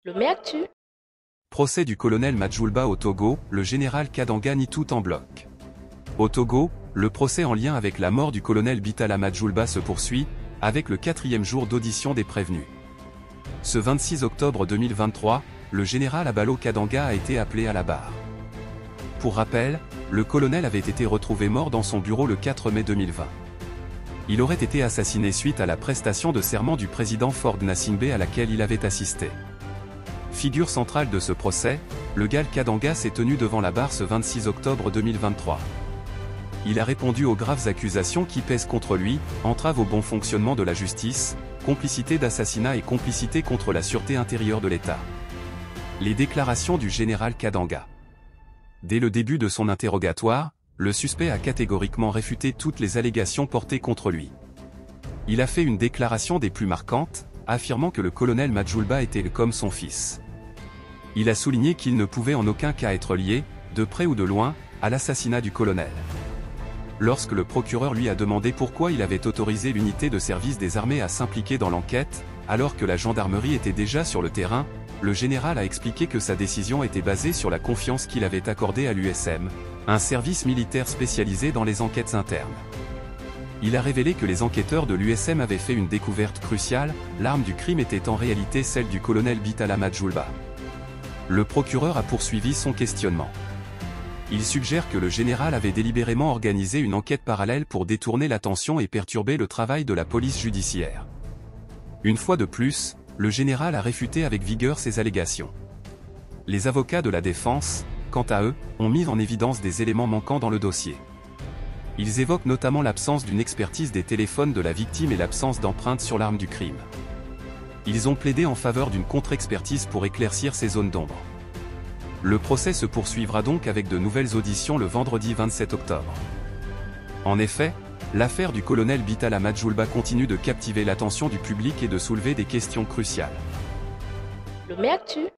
Lomé Actu. Procès du colonel Majulba au Togo, le général Kadanga nie tout en bloc. Au Togo, le procès en lien avec la mort du colonel Bitala Majulba se poursuit, avec le 4e jour d'audition des prévenus. Ce 26 octobre 2023, le général Abalo Kadanga a été appelé à la barre. Pour rappel, le colonel avait été retrouvé mort dans son bureau le 4 mai 2020. Il aurait été assassiné suite à la prestation de serment du président Ford Gnassingbé à laquelle il avait assisté. Figure centrale de ce procès, le gal Kadanga s'est tenu devant la barre ce 26 octobre 2023. Il a répondu aux graves accusations qui pèsent contre lui, entrave au bon fonctionnement de la justice, complicité d'assassinat et complicité contre la sûreté intérieure de l'État. Les déclarations du général Kadanga. Dès le début de son interrogatoire, le suspect a catégoriquement réfuté toutes les allégations portées contre lui. Il a fait une déclaration des plus marquantes, affirmant que le colonel Majulba était comme son fils. Il a souligné qu'il ne pouvait en aucun cas être lié, de près ou de loin, à l'assassinat du colonel. Lorsque le procureur lui a demandé pourquoi il avait autorisé l'unité de service des armées à s'impliquer dans l'enquête, alors que la gendarmerie était déjà sur le terrain, le général a expliqué que sa décision était basée sur la confiance qu'il avait accordée à l'USM, un service militaire spécialisé dans les enquêtes internes. Il a révélé que les enquêteurs de l'USM avaient fait une découverte cruciale, l'arme du crime était en réalité celle du colonel Bitala Majulba. Le procureur a poursuivi son questionnement. Il suggère que le général avait délibérément organisé une enquête parallèle pour détourner l'attention et perturber le travail de la police judiciaire. Une fois de plus, le général a réfuté avec vigueur ces allégations. Les avocats de la défense, quant à eux, ont mis en évidence des éléments manquants dans le dossier. Ils évoquent notamment l'absence d'une expertise des téléphones de la victime et l'absence d'empreintes sur l'arme du crime. Ils ont plaidé en faveur d'une contre-expertise pour éclaircir ces zones d'ombre. Le procès se poursuivra donc avec de nouvelles auditions le vendredi 27 octobre. En effet, l'affaire du colonel Bitala Majulba continue de captiver l'attention du public et de soulever des questions cruciales. Lomé Actu.